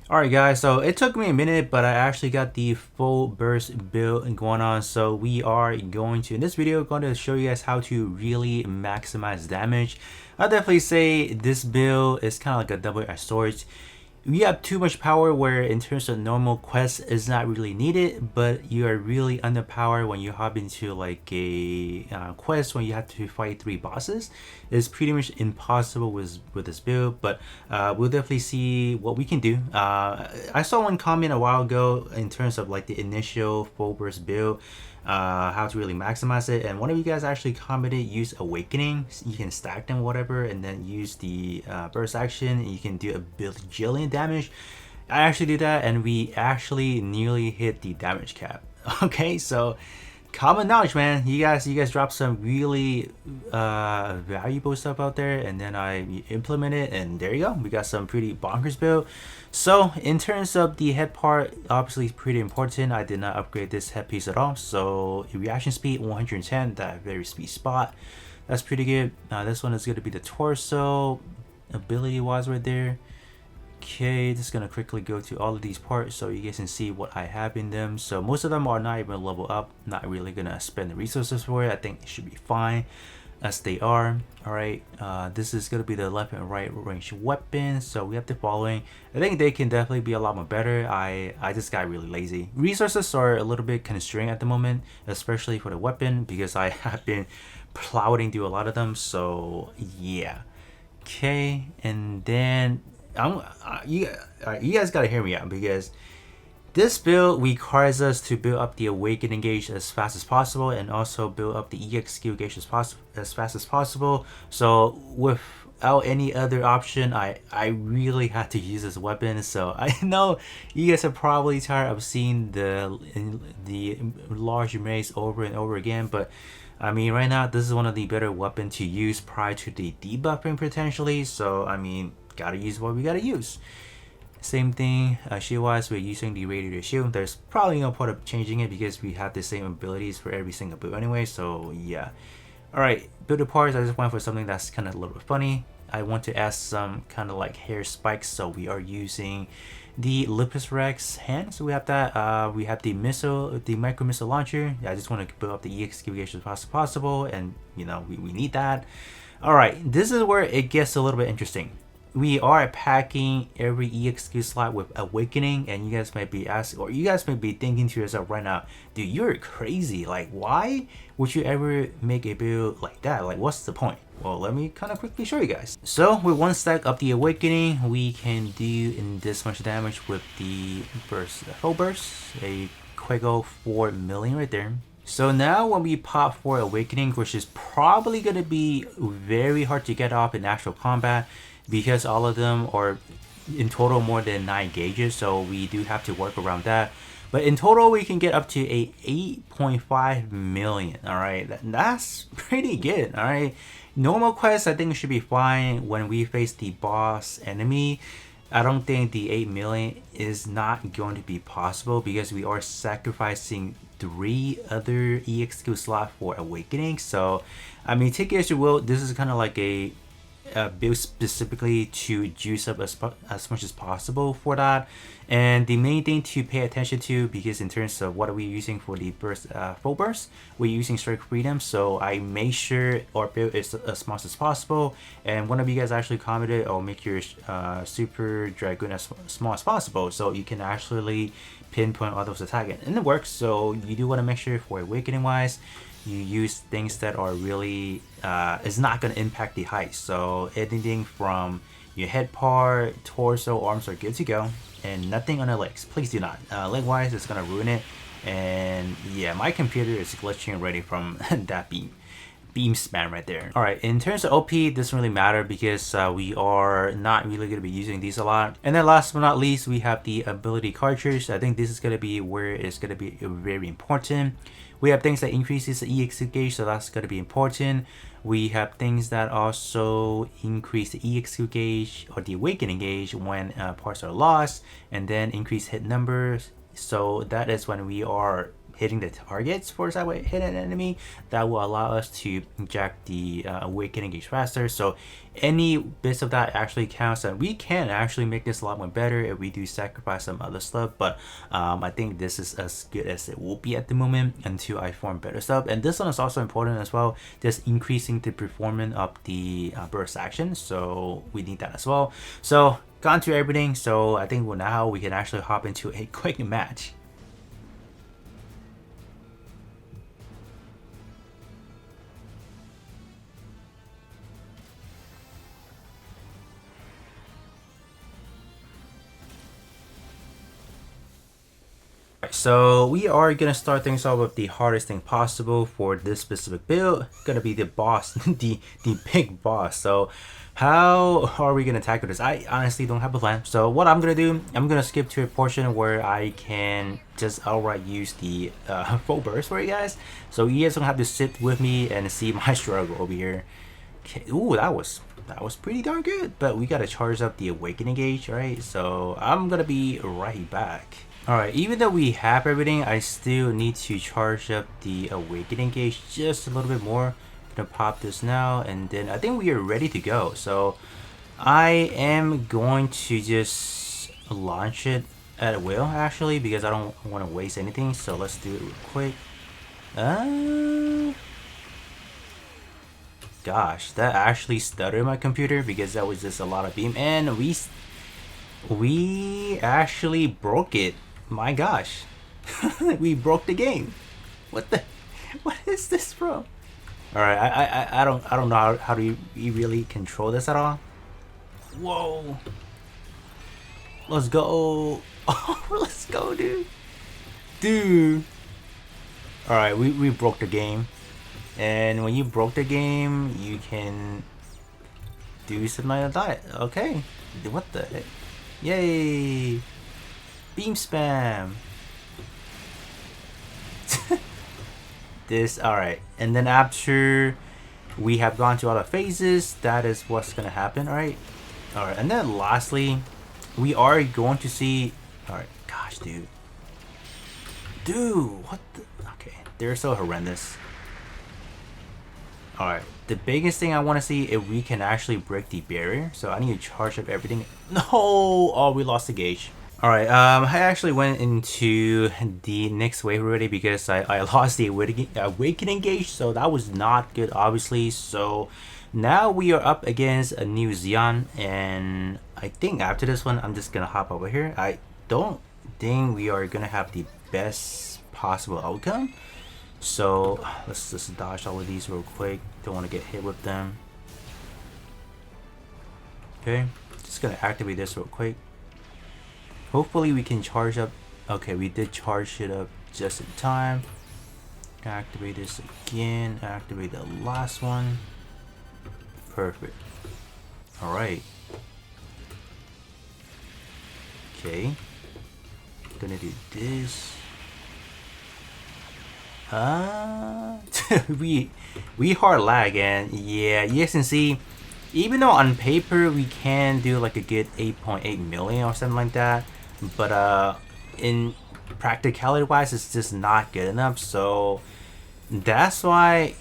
Alright guys, so it took me a minute, but I actually got the full burst build going on. So we are going to, in this video, going to show you guys how to really maximize damage. I'll definitely say this build is kind of like a double-edged sword. You have too much power where in terms of normal quests is not really needed, but you are really underpowered when you hop into like a quest when you have to fight 3 bosses. It's pretty much impossible with this build, but we'll definitely see what we can do. I saw one comment a while ago in terms of like the initial full burst build, how to really maximize it, and one of you guys actually commented use awakening. You can stack them whatever and then use the burst action and you can do a bajillion damage. I actually did that and we actually nearly hit the damage cap. Okay, so common knowledge, man. You guys dropped some really valuable stuff out there, and then I implement it, and there you go. We got some pretty bonkers build. So in terms of the head part, obviously pretty important. I did not upgrade this headpiece at all. So reaction speed 110, that very sweet spot. That's pretty good. This one is going to be the torso, ability wise right there. Okay, just gonna quickly go to all of these parts so you guys can see what I have in them. So most of them are not even level up, not really gonna spend the resources for it. I think it should be fine as they are. All right, this is gonna be the left and right range weapon, so we have the following. I think they can definitely be a lot more better. I just got really lazy. Resources are a little bit constrained at the moment, especially for the weapon, because I have been plowing through a lot of them. So yeah. Okay, and then you guys gotta hear me out, because this build requires us to build up the awakening gauge as fast as possible and also build up the EX gauge as fast as possible. So without any other option, I really had to use this weapon. So I know you guys are probably tired of seeing the large maze over and over again, but I mean, right now this is one of the better weapons to use prior to the debuffing potentially. So I mean, gotta use what we gotta use. Same thing, shield wise, we're using the radiator shield. There's probably no point of changing it because we have the same abilities for every single build anyway. So yeah. Alright, build the parts. I just went for something that's kind of a little bit funny. I want to add some kind of like hair spikes, so we are using the Lipus Rex hand. So we have that. We have the missile, the micro missile launcher. I just want to build up the EX as fast as possible, and you know we need that. All right, this is where it gets a little bit interesting. We are packing every EXQ slot with awakening, and you guys might be asking, or you guys might be thinking to yourself right now, dude, you're crazy. Like, why would you ever make a build like that? Like, what's the point? Well, let me kind of quickly show you guys. So with one stack of the awakening, we can do in this much damage with the burst, full burst, a Quego 4 million right there. So now when we pop for awakening, which is probably going to be very hard to get off in actual combat, because all of them are in total more than 9 gauges, so we do have to work around that. But in total, we can get up to a 8.5 million. All right, that's pretty good. All right, normal quests I think should be fine when we face the boss enemy. I don't think the 8 million is not going to be possible because we are sacrificing 3 other EXQ slots for awakening. So I mean, take it as you will. This is kind of like a build specifically to juice up as much as possible for that. And the main thing to pay attention to, because in terms of what are we using for the burst, full burst, we're using strike freedom, so I make sure our build is as small as possible. And one of you guys actually commented, "Oh, make your super dragoon as small as possible," so you can actually pinpoint all those attacks, and it works. So you do want to make sure for awakening wise, you use things that are really is not going to impact the height. So anything from your head part, torso, arms are good to go, and nothing on the legs. Please do not. Leg wise, it's going to ruin it. And yeah, my computer is glitching already from that beam span right there. All right, in terms of OP, it doesn't really matter because we are not really going to be using these a lot. And then last but not least, we have the ability cartridge. I think this is going to be where it's going to be very important. We have things that increases the EX gauge, so that's going to be important. We have things that also increase the EX gauge or the awakening gauge when parts are lost, and then increase hit numbers. So that is when we are hitting the targets for sideway hit an enemy, that will allow us to inject the awakening gauge faster. So any bits of that actually counts, and we can actually make this a lot more better if we do sacrifice some other stuff. But I think this is as good as it will be at the moment until I form better stuff. And this one is also important as well, just increasing the performance of the burst action, so we need that as well. So gone through everything, so I think now we can actually hop into a quick match. So we are gonna start things off with the hardest thing possible for this specific build. Gonna be the boss, the big boss. So how are we gonna tackle this? I honestly don't have a plan. So what I'm gonna do, I'm gonna skip to a portion where I can just outright use the full burst for you guys. So you guys don't have to sit with me and see my struggle over here. Okay. Ooh, that was pretty darn good. But we gotta charge up the awakening gauge, right? So I'm gonna be right back. Alright, even though we have everything, I still need to charge up the awakening gauge just a little bit more. I'm gonna pop this now, and then I think we are ready to go. So I am going to just launch it at will, actually, because I don't want to waste anything. So let's do it real quick. Gosh, that actually stuttered my computer because that was just a lot of beam, and we actually broke it. My gosh, we broke the game. What is this from? All right, I don't know how do you really control this at all. Whoa, let's go. Oh, let's go, dude. All right, we broke the game, and when you broke the game, you can do something like that. Okay, what the heck? Yay! Beam spam. This, alright. And then after we have gone through all the phases, that is what's gonna happen, alright? Alright, and then lastly, we are going to see. Alright, gosh, dude, what the? Okay, they're so horrendous. Alright, the biggest thing I want to see if we can actually break the barrier. So I need to charge up everything. No! Oh, we lost the gauge. Alright, I actually went into the next wave already because I lost the awakening gauge, so that was not good, obviously. So now we are up against a new Xeon, and I think after this one, I'm just gonna hop over here. I don't think we are gonna have the best possible outcome. So let's just dodge all of these real quick. Don't want to get hit with them. Okay, just gonna activate this real quick. Hopefully we can charge up. Okay, we did charge it up just in time. Activate this again. Activate the last one. Perfect. Alright. Okay. Gonna do this. We hard lag, and yeah, you guys can see, even though on paper we can do like a good 8.8 million or something like that, but in practicality wise, it's just not good enough. So that's why,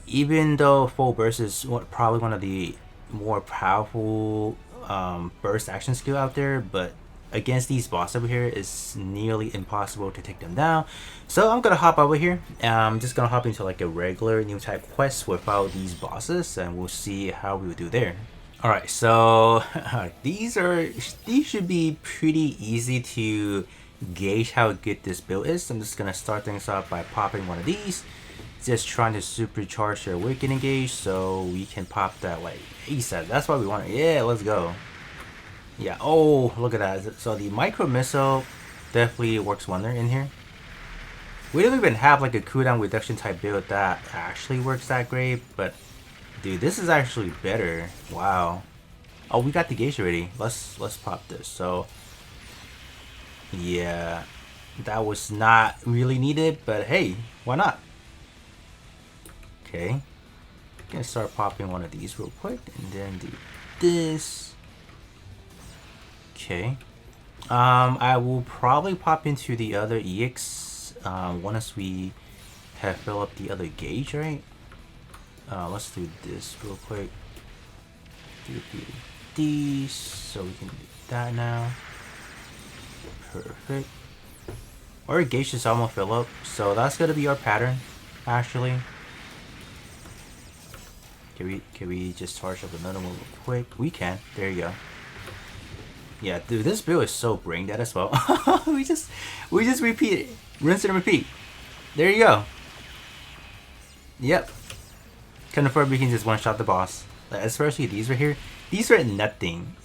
even though full burst is probably one of the more powerful burst action skill out there, but against these bosses over here, it's nearly impossible to take them down. So I'm gonna hop over here. I'm just gonna hop into like a regular new type quest without these bosses, and we'll see how we do there. Alright, so these should be pretty easy to gauge how good this build is. I'm just gonna start things off by popping one of these, just trying to supercharge your awakening gauge so we can pop that like ASAP. That's what we want. Yeah, let's go. Yeah, oh, look at that. So the micro missile definitely works wonder in here. We don't even have like a cooldown reduction type build that actually works that great, but dude, this is actually better. Wow. Oh, we got the gauge already. Let's pop this. So yeah, that was not really needed, but hey, why not? Okay, gonna start popping one of these real quick, and then do this. Okay, I will probably pop into the other EX once we have filled up the other gauge, right? Let's do this real quick. Do these so we can do that now. Perfect. Our gauge is almost fill up, so that's gonna be our pattern, actually. Can we just charge up another one real quick? We can. There you go. Yeah, dude, this build is so brain dead as well. we just repeat it. Rinse and repeat. There you go. Yep. Confirm we can just one-shot the boss. Like, especially these right here. These are nothing.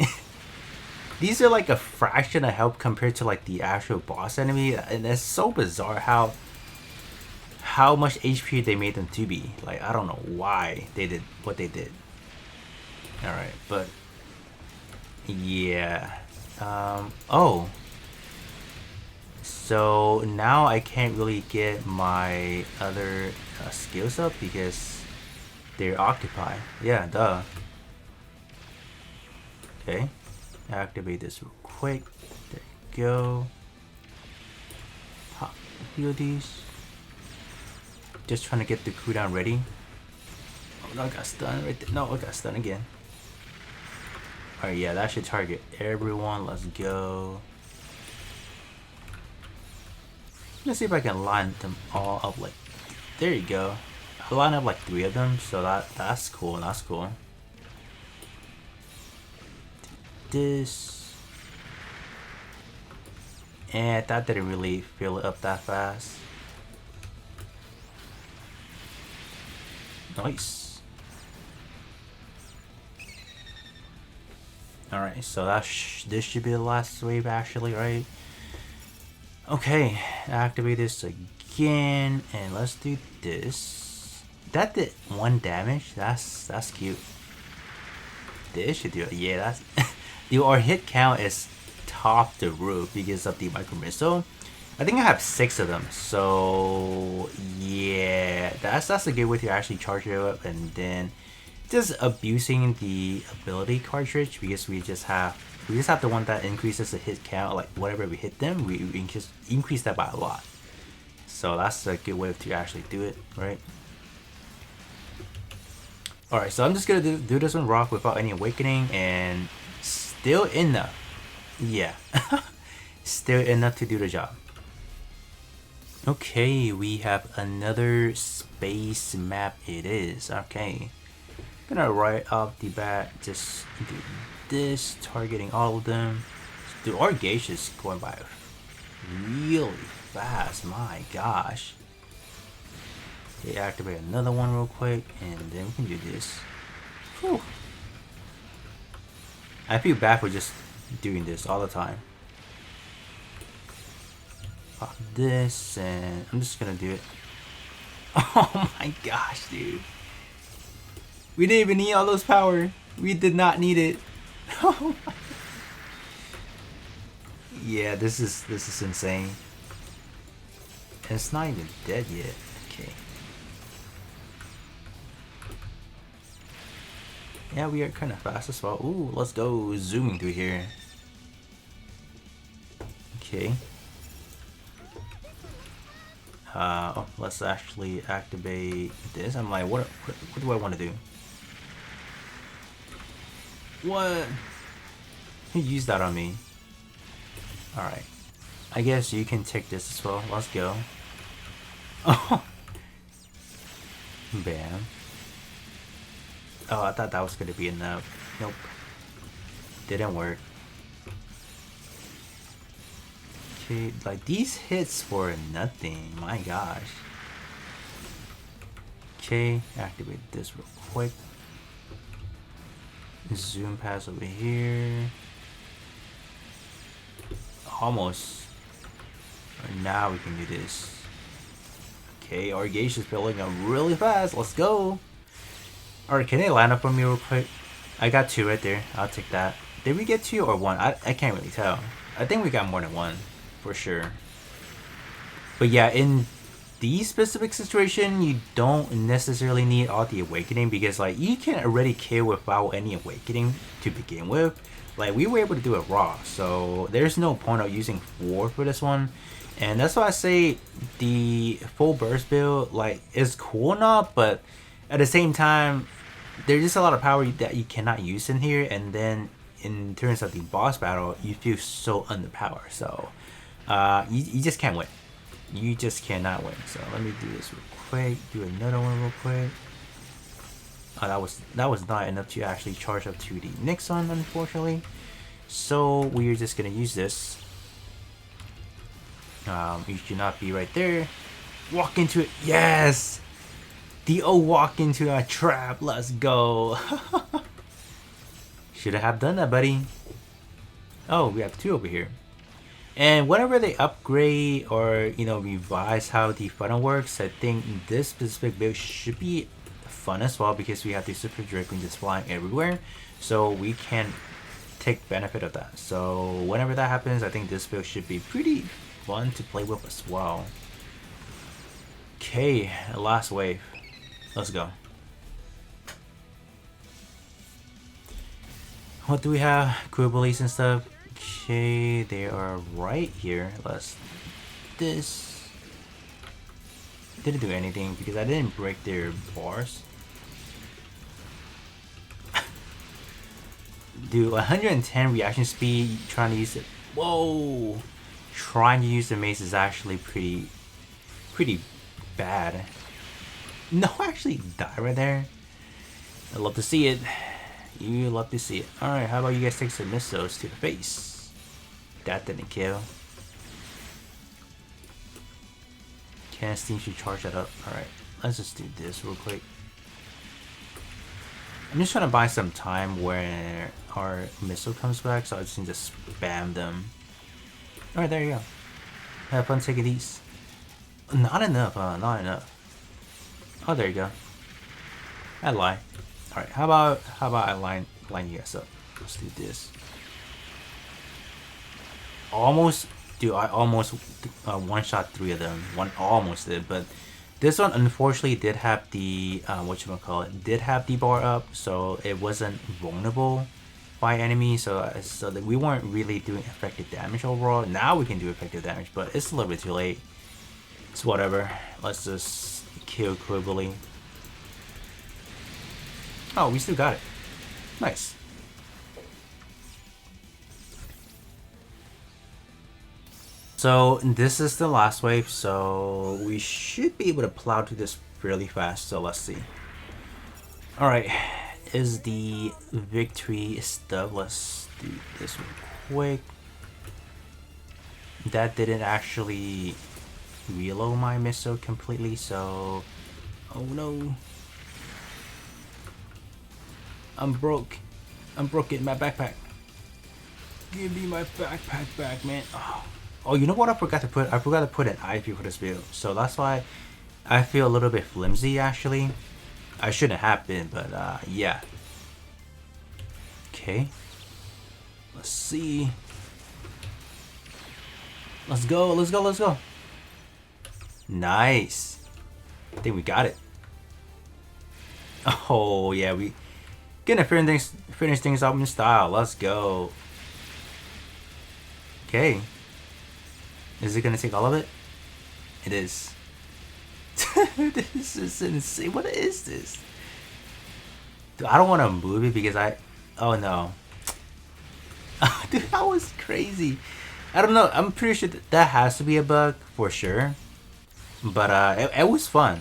These are like a fraction of health compared to like the actual boss enemy. And it's so bizarre how much HP they made them to be. Like, I don't know why they did what they did. Alright, but yeah. Oh. So now I can't really get my other skills up because they're occupied. Yeah, duh. Okay. Activate this real quick. There you go. Pop a few of these. Just trying to get the cooldown ready. Oh no, I got stunned right there. No, I got stunned again. Alright, yeah, that should target everyone. Let's go. Let's see if I can line them all up like... There you go. I line up like 3 of them, so that's cool. That's cool. This. And that didn't really fill it up that fast. Nice. Alright, so this should be the last wave actually, right? Okay, activate this again, and let's do this. That did 1 damage. That's cute. This should do it. Yeah, that's our hit count is top the roof because of the micro missile. I think I have 6 of them, so yeah, that's a good way to actually charge it up, and then just abusing the ability cartridge because we just have the one that increases the hit count. Like whatever we hit them, we just increase that by a lot. So that's a good way to actually do it, right? All right, so I'm just gonna do this one rock without any awakening, and still enough. Yeah, still enough to do the job. Okay, we have another space map. It is okay. Gonna right off the bat just do this, targeting all of them. Dude, our gauge is going by really fast. My gosh. Okay, activate another one real quick, and then we can do this. Whew. I feel bad for just doing this all the time. Pop this, and I'm just gonna do it. Oh my gosh, dude. We didn't even need all those power. We did not need it. Oh my. Yeah, this is insane. And it's not even dead yet. Okay. Yeah, we are kind of fast as well. Ooh, let's go zooming through here. Okay. Let's actually activate this. I'm like, what do I want to do? What? He used that on me. Alright. I guess you can take this as well. Let's go. Oh. Bam. Oh, I thought that was gonna be enough. Nope. Didn't work. Okay, like these hits for nothing. My gosh. Okay, activate this real quick. Zoom pass over here. Almost. Now we can do this. Okay, our gauge is filling up really fast. Let's go. Alright, can they line up for me real quick? I got 2 right there. I'll take that. Did we get 2 or 1? I can't really tell. I think we got more than 1 for sure. But yeah, in these specific situation, you don't necessarily need all the awakening, because like you can already kill without any awakening to begin with. Like we were able to do it raw, so there's no point of using 4 for this one. And that's why I say the full burst build like is cool enough, but at the same time there's just a lot of power that you cannot use in here, and then in terms of the boss battle you feel so underpowered, so you just can't win. You just cannot win. So let me do this real quick, do another one real quick. That was not enough to actually charge up to the next one, unfortunately, so we're just gonna use this. You should not be right there. Walk into it. Yes, the walk into a trap. Let's go. Should have done that, buddy. Oh, we have 2 over here. And whenever they upgrade or revise how the funnel works, I think this specific build should be fun as well, because we have the super dragon just flying everywhere, so we can take benefit of that. So whenever that happens, I think this build should be pretty fun to play with as well. Okay, last wave. Let's go. What do we have? Quibblies and stuff. Okay, they are right here. Let's. This didn't do anything because I didn't break their bars. Do 110 reaction speed trying to use it. Whoa! Trying to use the mace is actually pretty bad. No, actually die right there. I love to see it. You love to see it. Alright, how about you guys take some missiles to the face? That didn't kill. Can't seem to charge that up. Alright, let's just do this real quick. I'm just trying to buy some time where our missile comes back, so I just need to spam them. Alright, there you go. Have fun taking these. Not enough, not enough. Oh, there you go. I lie. Alright, how about I line you guys up? Let's do this. Almost, dude, I almost one-shot 3 of them. One almost did, but this one unfortunately did have the did have the bar up, so it wasn't vulnerable by enemies. So that we weren't really doing effective damage overall. Now we can do effective damage, but it's a little bit too late. It's whatever. Let's just kill Quibbly. Oh, we still got it. Nice. So this is the last wave, so we should be able to plow through this fairly fast, so let's see. Alright, is the victory stuff. Let's do this real quick. That didn't actually reload my missile completely, so oh no. I'm broke. I'm broken. My backpack. Give me my backpack back, man. Oh, you know what I forgot to put? I forgot to put an IV for this build, so that's why I feel a little bit flimsy actually. I shouldn't have been, but yeah. Okay. Let's see. Let's go, let's go, let's go. Nice. I think we got it. Oh yeah, we gonna finish things up in style. Let's go. Okay. Is it gonna take all of it? It is. This is insane. What is this? Dude, I don't want to move it because oh no. Dude, that was crazy. I don't know. I'm pretty sure that has to be a bug for sure. But it was fun.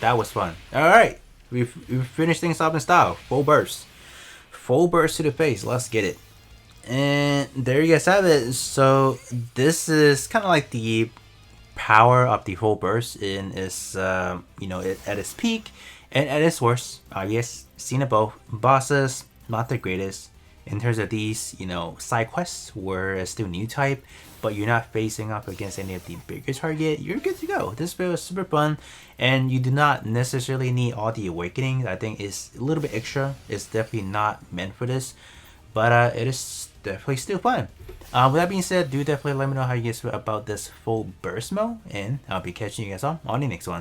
That was fun. All right, we finished things up in style. Full burst to the face. Let's get it. And there you guys have it. So this is kind of like the power of the full burst in its at its peak and at its worst. Yes, seen it both. Bosses not the greatest in terms of these side quests were still new type, but you're not facing up against any of the bigger target. You're good to go. This build is super fun, and you do not necessarily need all the awakening. I think it's a little bit extra. It's definitely not meant for this, but it is definitely still fun. With that being said, do definitely let me know how you guys feel about this full burst mode, and I'll be catching you guys all on the next one.